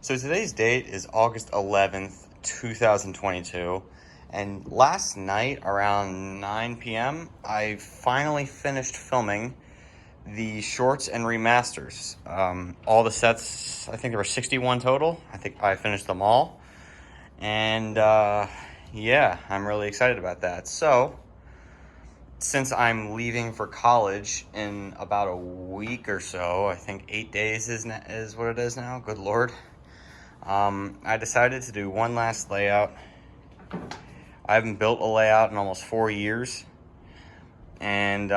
So today's date is August 11th, 2022, and last night around 9 p.m. I finally finished filming the shorts and remasters. All the sets, I think there were 61 total. I think I finished them all, and yeah, I'm really excited about that. So since I'm leaving for college in about a week or so, I think 8 days is what it is now, good Lord. I decided to do one last layout. I haven't built a layout in almost 4 years. And,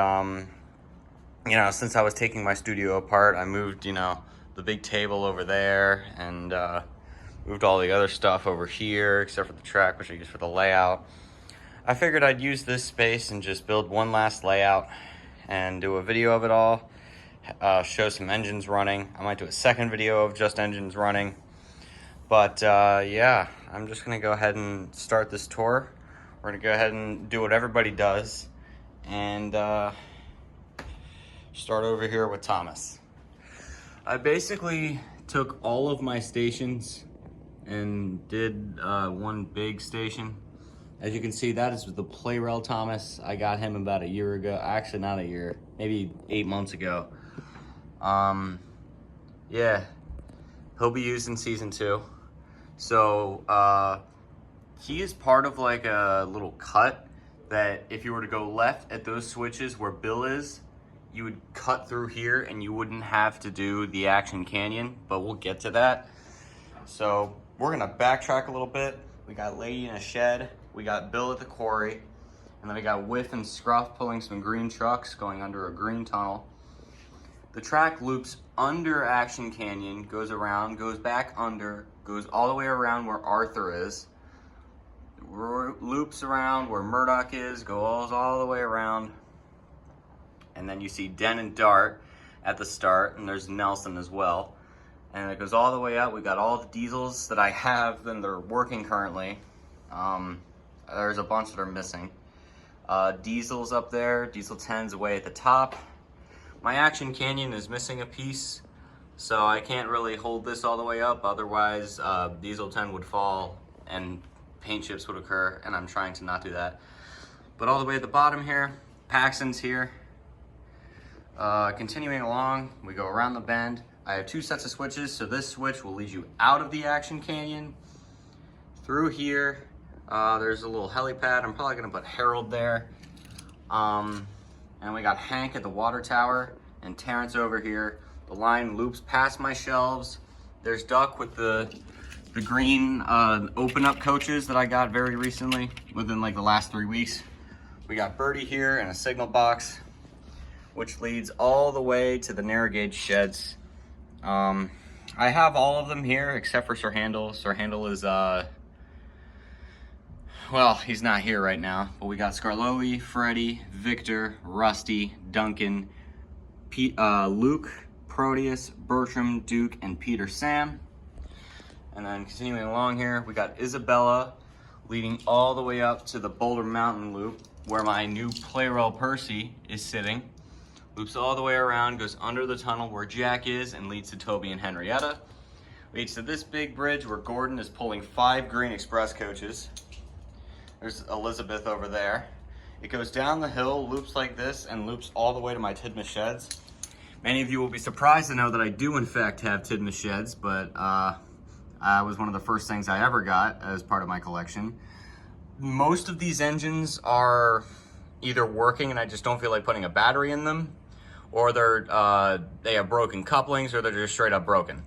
since I was taking my studio apart, I moved, the big table over there and moved all the other stuff over here, except for the track, which I use for the layout. I figured I'd use this space and just build one last layout and do a video of it all, show some engines running. I might do a second video of just engines running. But yeah, I'm just gonna go ahead and start this tour. We're gonna go ahead and do what everybody does and start over here with Thomas. I basically took all of my stations and did one big station. As you can see, that is the play rail Thomas. I got him about a year ago. Actually, not a year, maybe 8 months ago. Yeah, he'll be used in season 2. So he is part of like a little cut that if you were to go left at those switches where Bill is, you would cut through here and you wouldn't have to do the Action Canyon, but we'll get to that. So we're gonna backtrack a little bit. We got Lady in a shed, we got Bill at the quarry, and then we got Whiff and Scruff pulling some green trucks going under a green tunnel. The track loops under Action Canyon, goes around, goes back under, goes all the way around where Arthur is, loops around where Murdoch is, goes all the way around, and then you see Den and Dart at the start, and there's Nelson as well. And it goes all the way up. We got all the diesels that I have, then they're working currently. There's a bunch that are missing. Diesel's up there, Diesel 10's away at the top. My Action Canyon is missing a piece, so I can't really hold this all the way up, otherwise Diesel 10 would fall and paint chips would occur, and I'm trying to not do that. But all the way at the bottom here, Paxton's here. Continuing along, we go around the bend. I have 2 sets of switches, so this switch will lead you out of the Action Canyon. Through here, there's a little helipad. I'm probably gonna put Harold there. And we got Hank at the water tower and Terrence over here. The line loops past my shelves. There's Duck with the green open up coaches that I got very recently, within like the last 3 weeks. We got Birdie here and a signal box, which leads all the way to the narrow gauge sheds. I have all of them here except for Sir Handel. Sir Handel is, well, he's not here right now, but we got Scarloey, Freddy, Victor, Rusty, Duncan, Luke, Proteus, Bertram, Duke, and Peter Sam. And then continuing along here, we got Isabella leading all the way up to the Boulder Mountain loop where my new Playrail Percy is sitting. Loops all the way around, goes under the tunnel where Jack is, and leads to Toby and Henrietta. Leads to this big bridge where Gordon is pulling 5 green express coaches. There's Elizabeth over there. It goes down the hill, loops like this, and loops all the way to my Tidmouth sheds. Many of you will be surprised to know that I do in fact have Tidmouth sheds, but was one of the first things I ever got as part of my collection. Most of these engines are either working and I just don't feel like putting a battery in them, or they have broken couplings, or they're just straight up broken.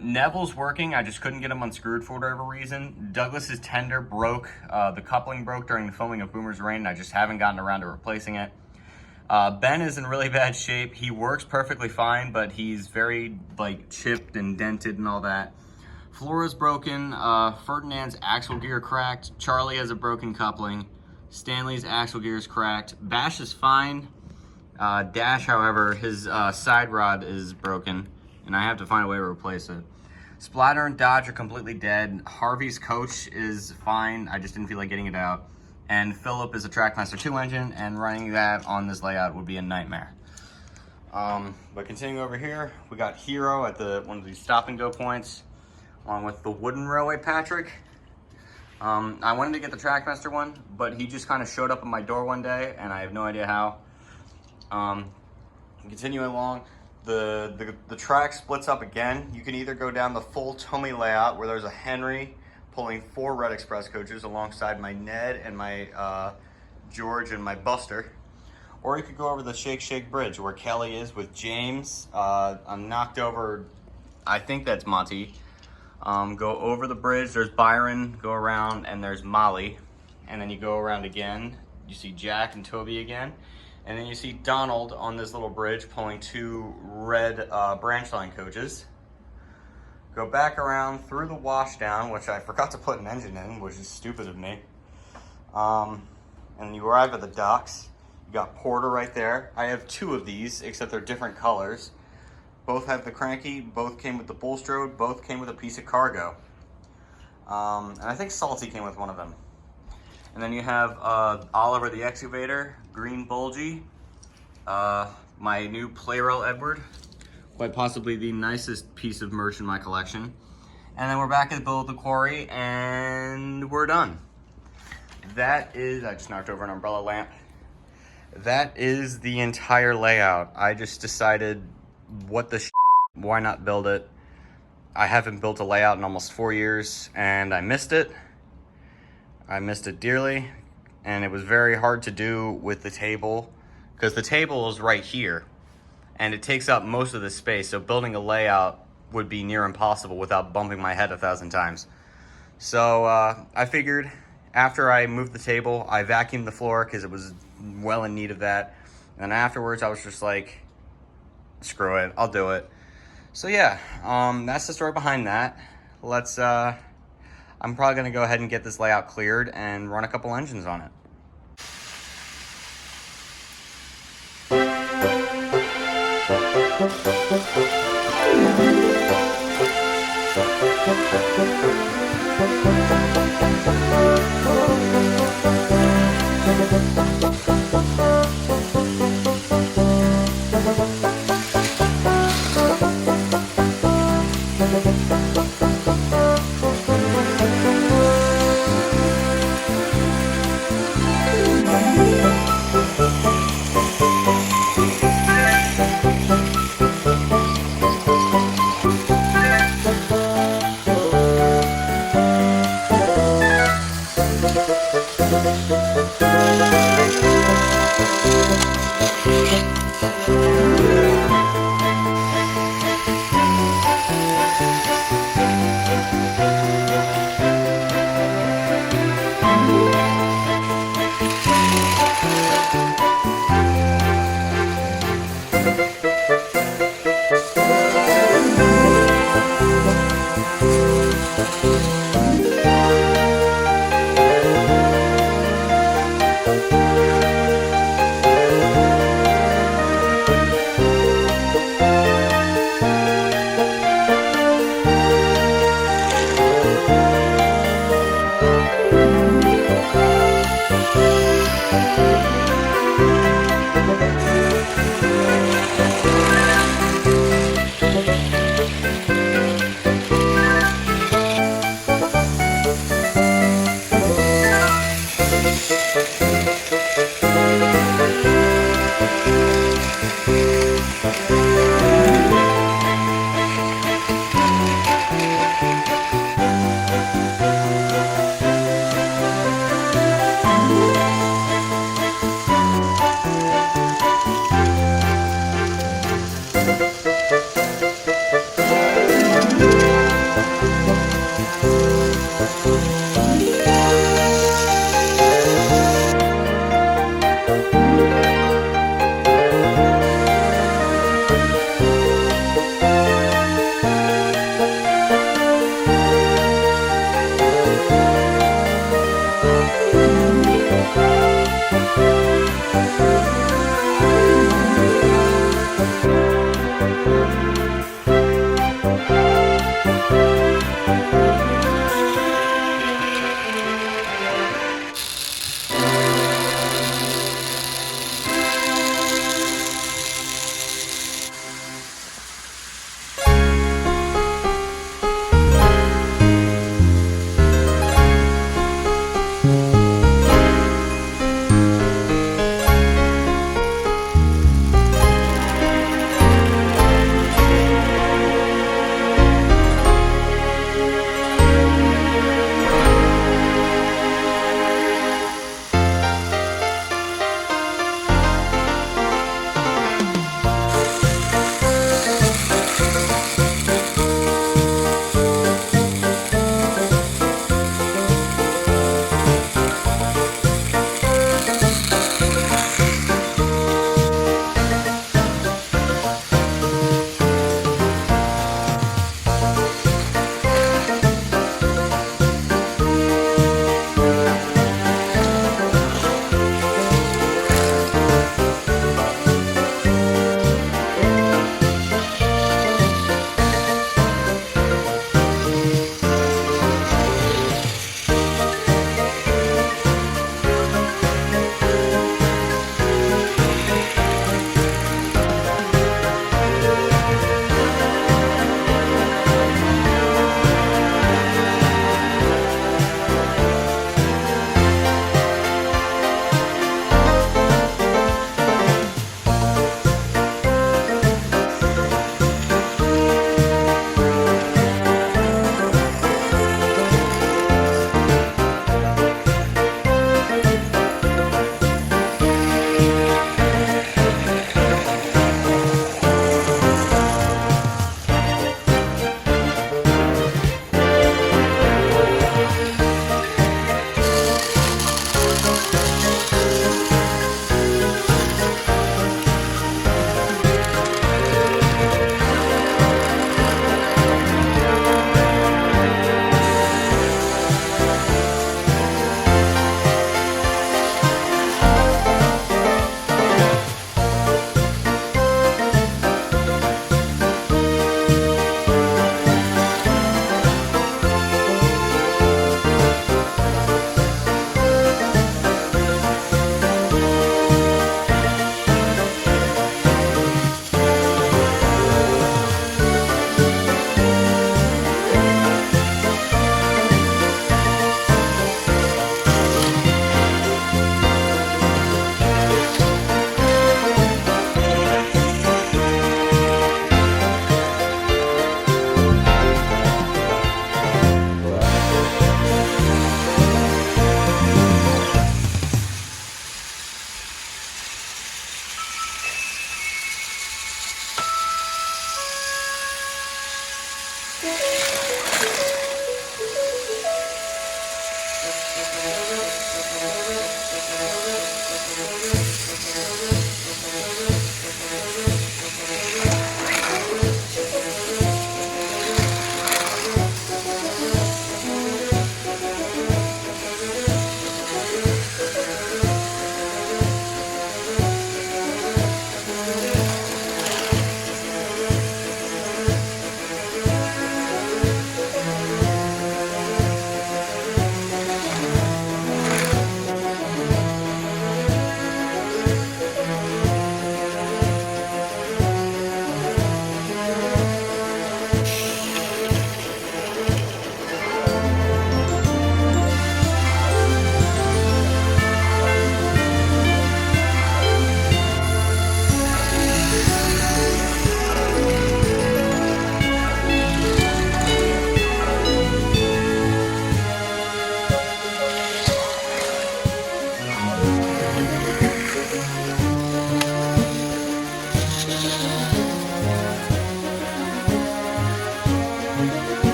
Neville's working, I just couldn't get him unscrewed for whatever reason. Douglas's tender broke, the coupling broke during the filming of Boomer's Reign, and I just haven't gotten around to replacing it. Ben is in really bad shape. He works perfectly fine, but he's very chipped and dented and all that. Flora's broken, Ferdinand's axle gear cracked, Charlie has a broken coupling, Stanley's axle gear is cracked, Bash is fine. Dash, however, his side rod is broken, and I have to find a way to replace it. Splatter and Dodge are completely dead. Harvey's coach is fine. I just didn't feel like getting it out. And Philip is a Trackmaster 2 engine, and running that on this layout would be a nightmare. But continuing over here, we got Hero at one of these stop and go points. along with the wooden railway Patrick. I wanted to get the Trackmaster one, but he just kind of showed up at my door one day, and I have no idea how. Continuing along, the track splits up again. You can either go down the full Tommy layout, where there's a Henry pulling 4 Red Express coaches alongside my Ned and my George and my Buster. Or you could go over the Shake Shake Bridge, where Kelly is with James. I'm knocked over, I think that's Monty. Go over the bridge, there's Byron, go around, and there's Molly. And then you go around again, you see Jack and Toby again. And then you see Donald on this little bridge pulling 2 red branch line coaches. Go back around through the washdown, which I forgot to put an engine in, which is stupid of me. And you arrive at the docks. You got Porter right there. I have 2 of these, except they're different colors. Both have the cranky, both came with the Bullstrode, both came with a piece of cargo. And I think Salty came with one of them. And then you have Oliver the Excavator, Green Bulgy, my new Play-Rail Edward, quite possibly the nicest piece of merch in my collection. And then we're back at the Bill of the Quarry, and we're done. That is, I just knocked over an umbrella lamp. That is the entire layout. I just decided, what the why not build it? I haven't built a layout in almost 4 years, and I missed it. I missed it dearly, and it was very hard to do with the table, because the table is right here, and it takes up most of the space, so building a layout would be near impossible without bumping my head 1,000 times. So I figured, after I moved the table, I vacuumed the floor because it was well in need of that. And afterwards, I was just like, screw it, I'll do it. So yeah, that's the story behind that. Let's, I'm probably gonna go ahead and get this layout cleared and run a couple engines on it.